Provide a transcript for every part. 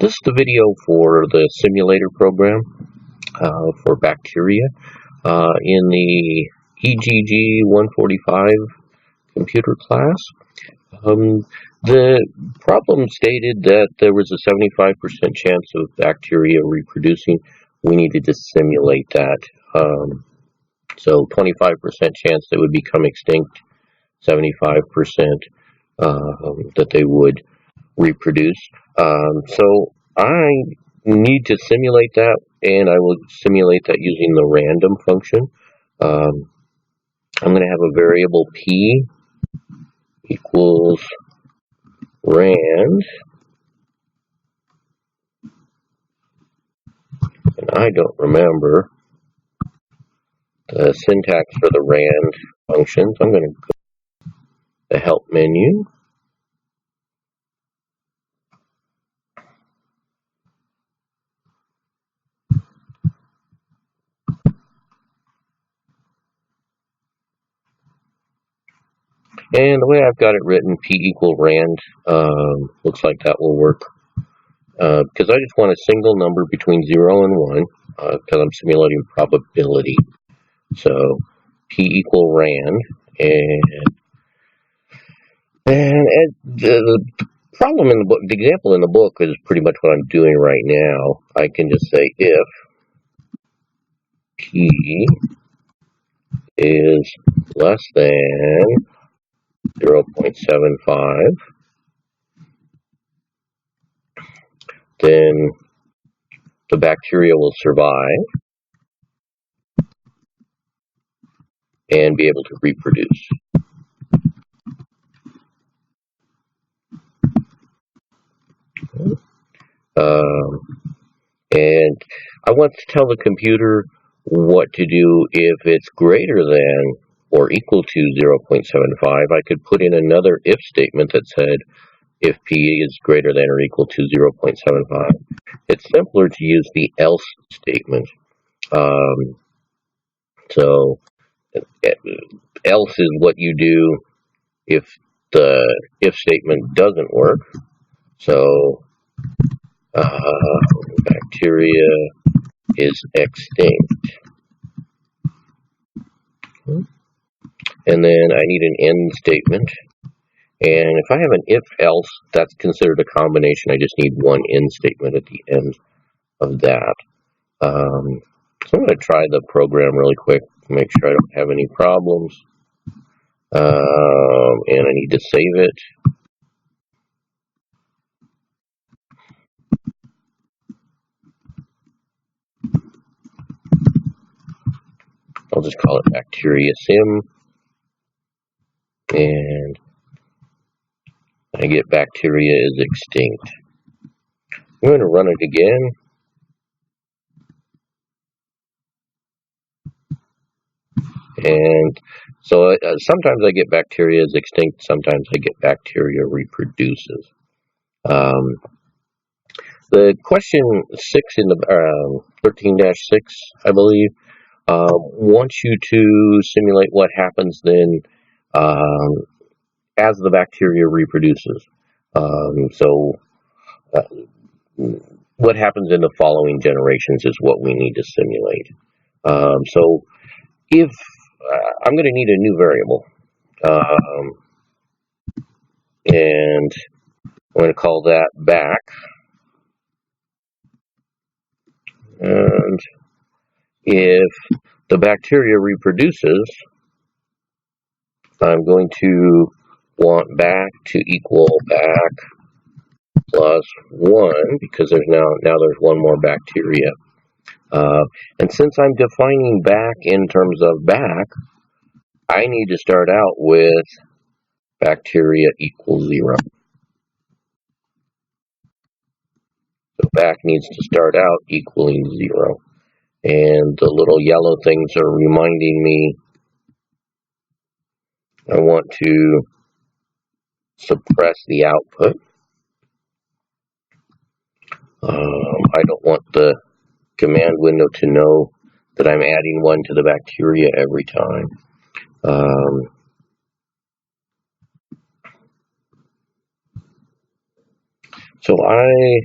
This is the video for the simulator program for bacteria in the EGG 145 computer class. The problem stated that there was a 75% chance of bacteria reproducing. We needed to simulate that. So 25% chance they would become extinct, 75% that they would reproduce. So I need to simulate that, and I will simulate that using the random function. I'm going to have a variable p equals rand, and I don't remember the syntax for the rand functions. I'm going to go to the help menu. And the way I've got it written, p equal rand, looks like that will work. Because I just want a single number between 0 and 1, because I'm simulating probability. So p equal rand, and the problem in the book, the example in the book is pretty much what I'm doing right now. I can just say if p is less than 0.75, then the bacteria will survive and be able to reproduce. And I want to tell the computer what to do if it's greater than or equal to 0.75. I could put in another if statement that said if p is greater than or equal to 0.75. It's simpler to use the else statement. So else is what you do if the if statement doesn't work. So bacteria is extinct. And then I need an end statement. And if I have an if-else, that's considered a combination. I just need one end statement at the end of that. So I'm going to try the program really quick to make sure I don't have any problems. And I need to save it. I'll just call it bacteria sim. And I get bacteria is extinct. I'm going to run it again. And so sometimes I get bacteria is extinct, sometimes I get bacteria reproduces. The question 6 in the 13-6, I believe, wants you to simulate what happens then as the bacteria reproduces. What happens in the following generations is what we need to simulate. So if I'm going to need a new variable, and I'm going to call that back, and if the bacteria reproduces, I'm going to want back to equal back plus 1, because there's now there's one more bacteria. And since I'm defining back in terms of back, I need to start out with bacteria equals 0. So back needs to start out equaling 0. And the little yellow things are reminding me I want to suppress the output. I don't want the command window to know that I'm adding one to the bacteria every time. So I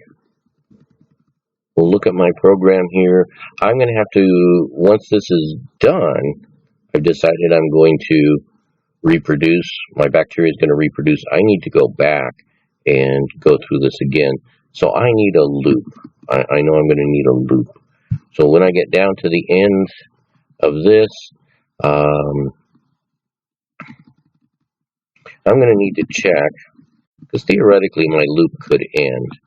we'll look at my program here. I'm going to have to, once this is done, I've decided I'm going to reproduce. My bacteria is going to reproduce. I need to go back and go through this again. So I need a loop. I know I'm going to need a loop. So when I get down to the end of this, I'm going to need to check, because theoretically my loop could end.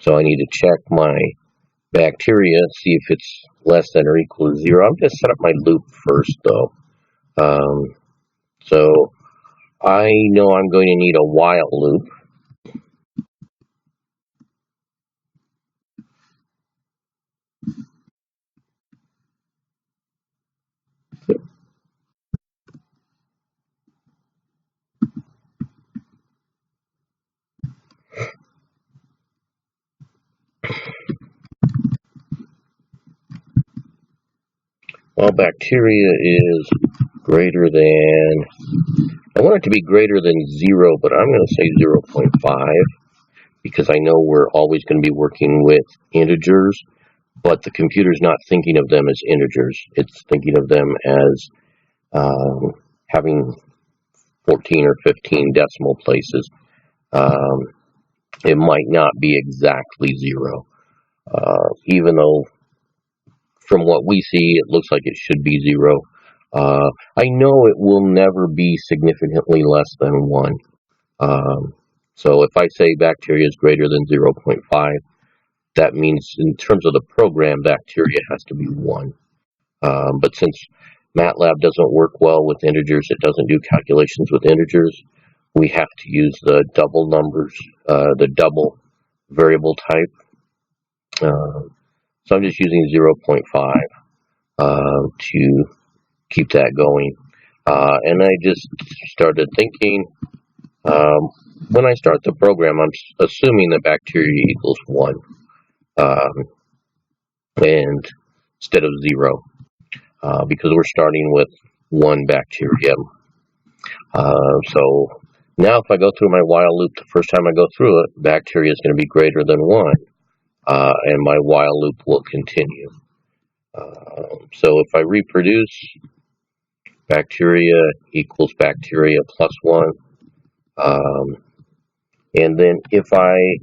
So I need to check my bacteria, see if it's less than or equal to 0. I'm going to set up my loop first, though. So I know I'm going to need a while loop. While bacteria is greater than, I want it to be greater than 0, but I'm going to say 0.5, because I know we're always going to be working with integers, but the computer's not thinking of them as integers. It's thinking of them as having 14 or 15 decimal places. It might not be exactly 0, even though from what we see, it looks like it should be 0. I know it will never be significantly less than 1. So if I say bacteria is greater than 0.5, that means in terms of the program, bacteria has to be 1. But since MATLAB doesn't work well with integers, it doesn't do calculations with integers, we have to use the double numbers, the double variable type. So I'm just using 0.5 to keep that going. And I just started thinking, when I start the program, I'm assuming that bacteria equals 1, and instead of 0, because we're starting with 1 bacterium. So now if I go through my while loop, the first time I go through it, bacteria is going to be greater than 1, and my while loop will continue. So if I reproduce, bacteria equals bacteria plus 1. And then if I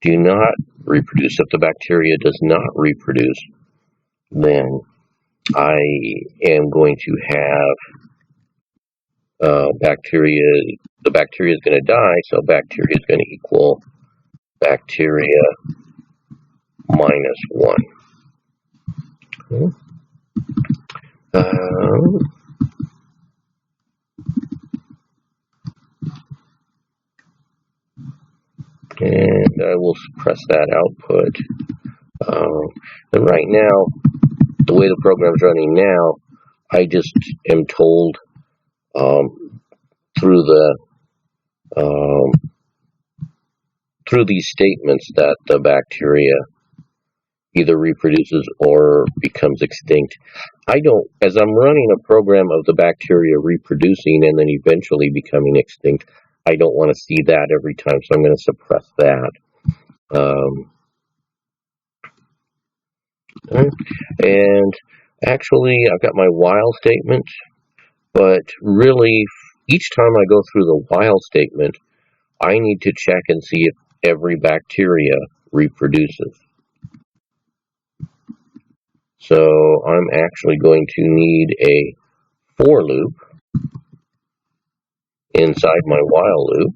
do not reproduce, if the bacteria does not reproduce, then I am going to have bacteria, the bacteria is going to die, so bacteria is going to equal bacteria minus 1. And I will suppress that output. And right now, the way the program is running now, I just am told through these statements that the bacteria either reproduces or becomes extinct. I don't, as I'm running a program of the bacteria reproducing and then eventually becoming extinct, I don't want to see that every time, so I'm going to suppress that. And actually, I've got my while statement, but really, each time I go through the while statement, I need to check and see if every bacteria reproduces. So I'm actually going to need a for loop inside my while loop.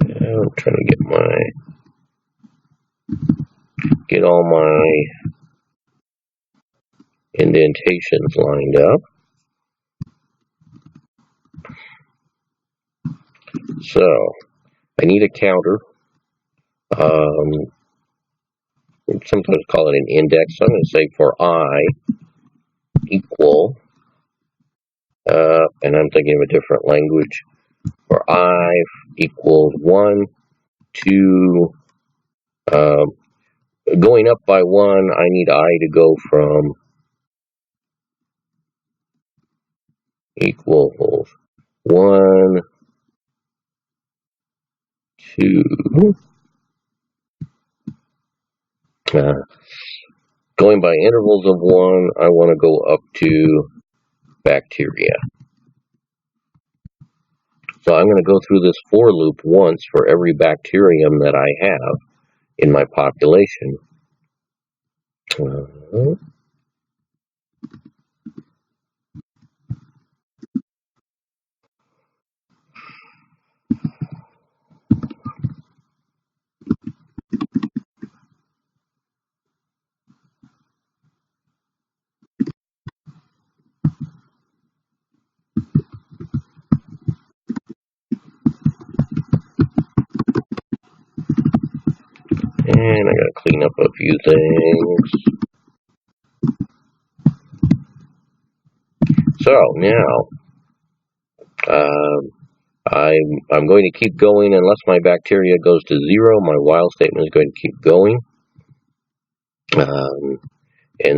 I'm trying to get all my indentations lined up. So I need a counter. We sometimes call it an index. So I'm going to say for I equal, and I'm thinking of a different language, for I equals 1 to, going up by 1, I need I to go from equals 1, 2. Going by intervals of 1, I want to go up to bacteria. So I'm going to go through this for loop once for every bacterium that I have in my population. And I gotta clean up a few things. So now, I'm going to keep going unless my bacteria goes to 0. My while statement is going to keep going. And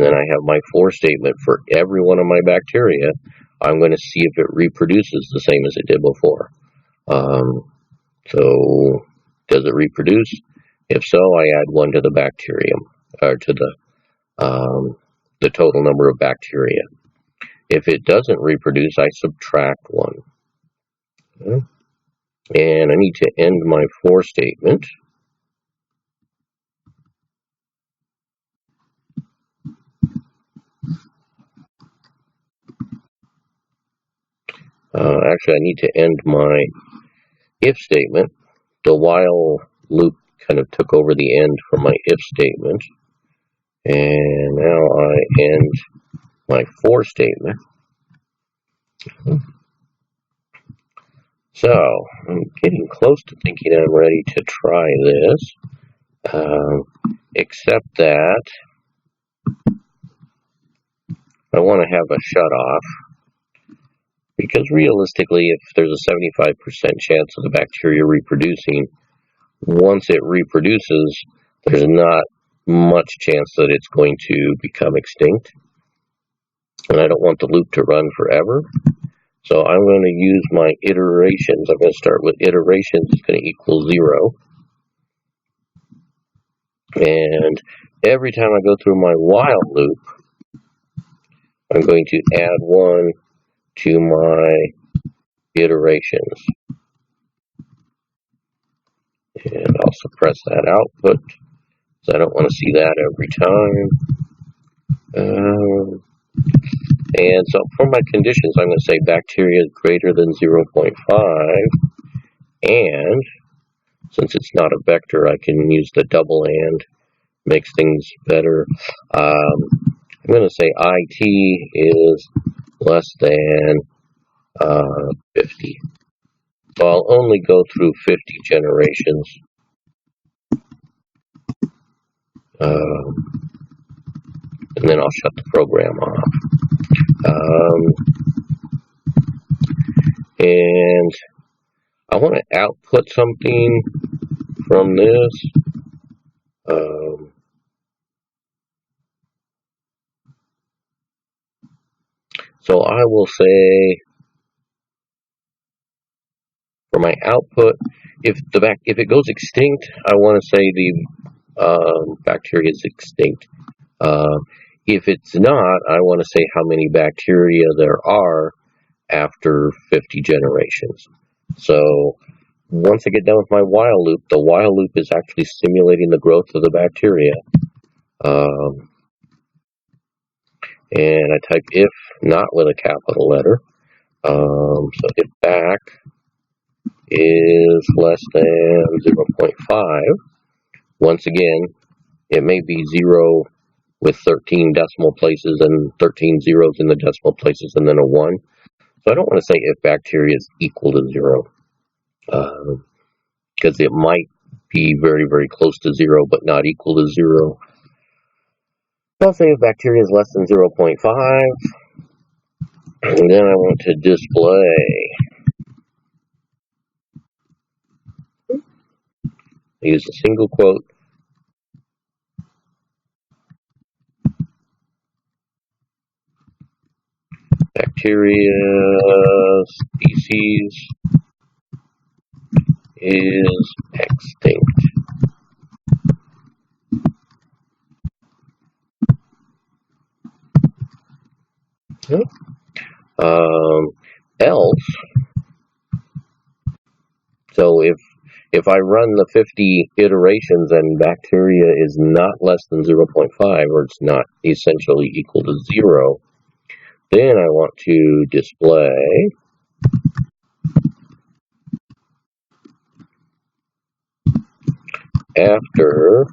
then I have my for statement for every one of my bacteria. I'm going to see if it reproduces the same as it did before. So, does it reproduce? If so, I add 1 to the bacterium, or to the total number of bacteria. If it doesn't reproduce, I subtract 1. Okay. And I need to end my for statement. Actually, I need to end my if statement. The while loop kind of took over the end for my if statement. And now I end my for statement. So, I'm getting close to thinking I'm ready to try this, except that I want to have a shutoff, because realistically, if there's a 75% chance of the bacteria reproducing, once it reproduces, there's not much chance that it's going to become extinct. And I don't want the loop to run forever. So I'm going to use my iterations. I'm going to start with iterations. It's going to equal 0. And every time I go through my while loop, I'm going to add 1 to my iterations. And I'll suppress that output, because I don't want to see that every time. And so for my conditions, I'm going to say bacteria is greater than 0.5. And since it's not a vector, I can use the double and, makes things better. I'm going to say IT is less than 50. So I'll only go through 50 generations. And then I'll shut the program off. And I want to output something from this. So I will say, for my output, if it goes extinct, I want to say the bacteria is extinct. If it's not, I want to say how many bacteria there are after 50 generations. So once I get done with my while loop, the while loop is actually simulating the growth of the bacteria. And I type if, not with a capital letter. So if back is less than 0.5, once again, it may be 0 with 13 decimal places and 13 zeros in the decimal places and then a 1. So I don't want to say if bacteria is equal to 0, because it might be very, very close to 0, but not equal to 0. I'll say if bacteria is less than 0.5, and then I want to display. I use a single quote. bacteria species is extinct. Else, so if I run the 50 iterations and bacteria is not less than 0.5, or it's not essentially equal to 0, then I want to display after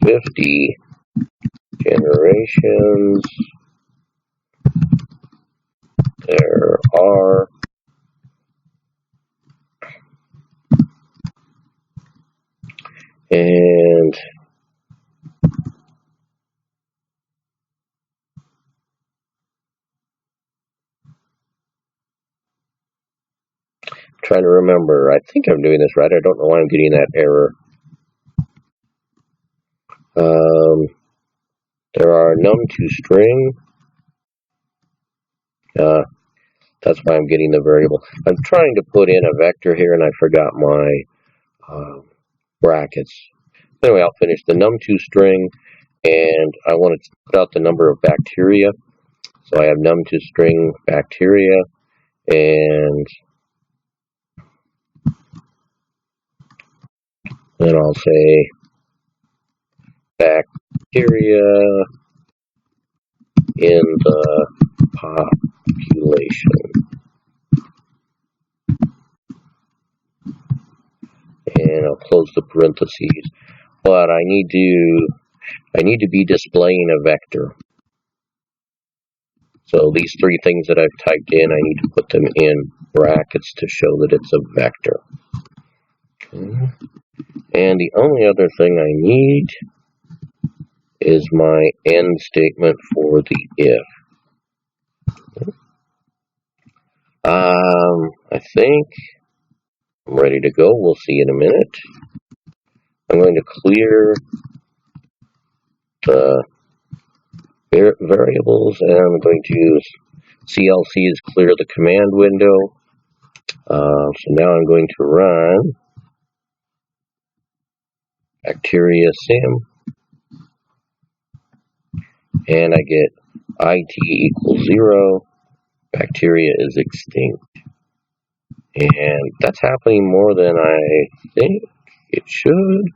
50 generations, there are and trying to remember. I think I'm doing this right. I don't know why I'm getting that error. There are num2 string. That's why I'm getting the variable. I'm trying to put in a vector here, and I forgot my brackets. Anyway, I'll finish the num2 string, and I want to put out the number of bacteria. So I have num2 string bacteria, and then I'll say bacteria in the population. And I'll close the parentheses. But I need to be displaying a vector. So these three things that I've typed in, I need to put them in brackets to show that it's a vector. Okay. And the only other thing I need is my end statement for the if. I think I'm ready to go. We'll see in a minute. I'm going to clear the variables, and I'm going to use CLC is clear the command window. So now I'm going to run bacteria sim, and I get IT equals 0. Bacteria is extinct. And that's happening more than I think it should.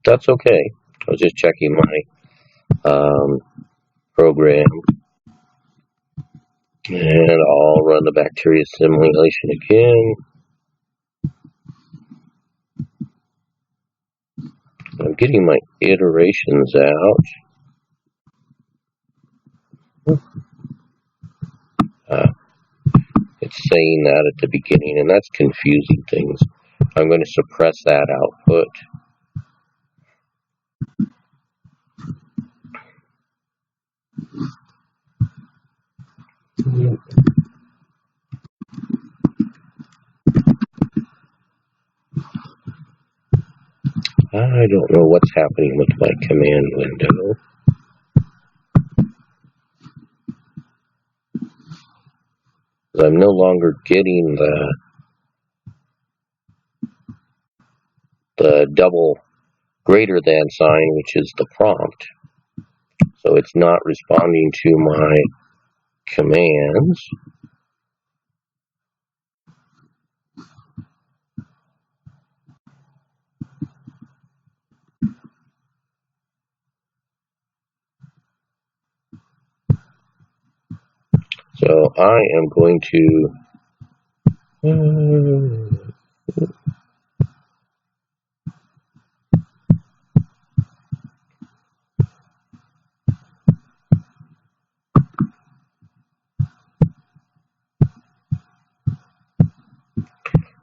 That's okay. I was just checking my program. And I'll run the bacteria simulation again. I'm getting my iterations out. It's saying that at the beginning, and that's confusing things. I'm going to suppress that output. I don't know what's happening with my command window. I'm no longer getting the double greater than sign, which is the prompt. So it's not responding to my commands. So I am going to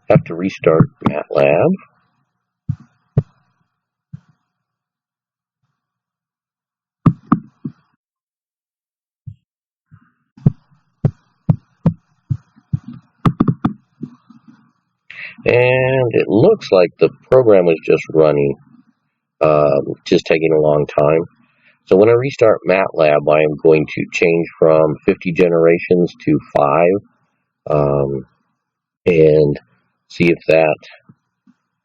have to restart MATLAB. And it looks like the program was just running. just taking a long time. So when I restart MATLAB, I am going to change from 50 generations to 5 and see if that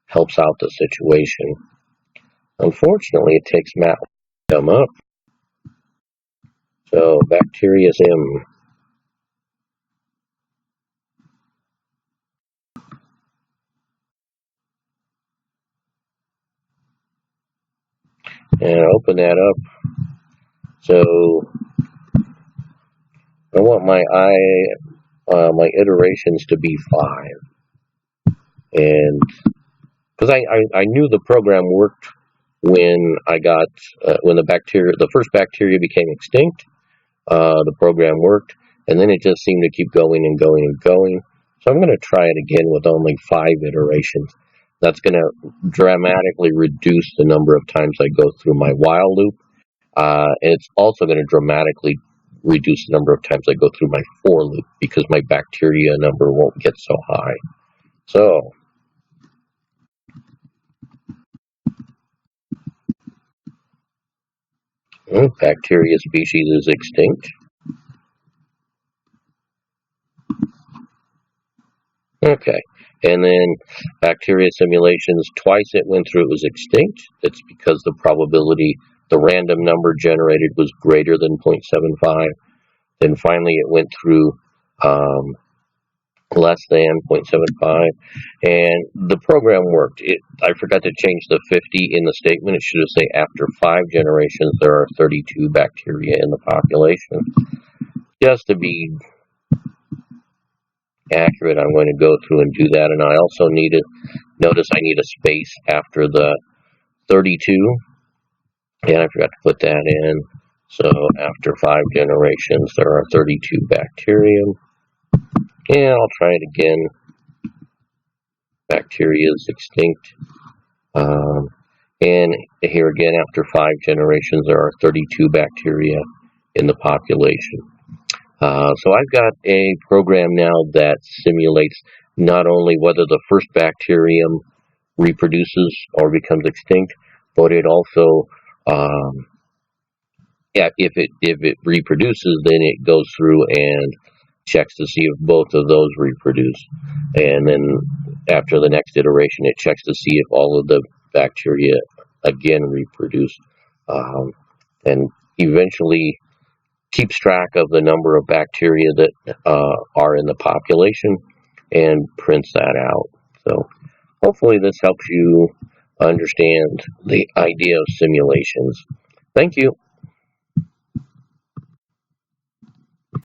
helps out the situation. Unfortunately, it takes MATLAB to come up. So bacteriism. And open that up. So I want my iterations to be 5, and because I knew the program worked when I got when the first bacteria became extinct, the program worked, and then it just seemed to keep going and going and going. So I'm going to try it again with only 5 iterations. That's going to dramatically reduce the number of times I go through my while loop. And it's also going to dramatically reduce the number of times I go through my for loop because my bacteria number won't get so high. So, bacteria species is extinct. Okay. And then bacteria simulations, twice it went through, it was extinct. That's because the probability, the random number generated was greater than 0.75. Then finally it went through less than 0.75. And the program worked. I forgot to change the 50 in the statement. It should have said after 5 generations there are 32 bacteria in the population. Just to be accurate, I'm going to go through and do that, and I also notice I need a space after the 32, and I forgot to put that in. So after 5 generations there are 32 bacteria, and I'll try it again. Bacteria is extinct, and here again after 5 generations there are 32 bacteria in the population. So I've got a program now that simulates not only whether the first bacterium reproduces or becomes extinct, but it also, if it reproduces, then it goes through and checks to see if both of those reproduce. And then after the next iteration, it checks to see if all of the bacteria again reproduce. And eventually keeps track of the number of bacteria that are in the population and prints that out. So hopefully this helps you understand the idea of simulations. Thank you.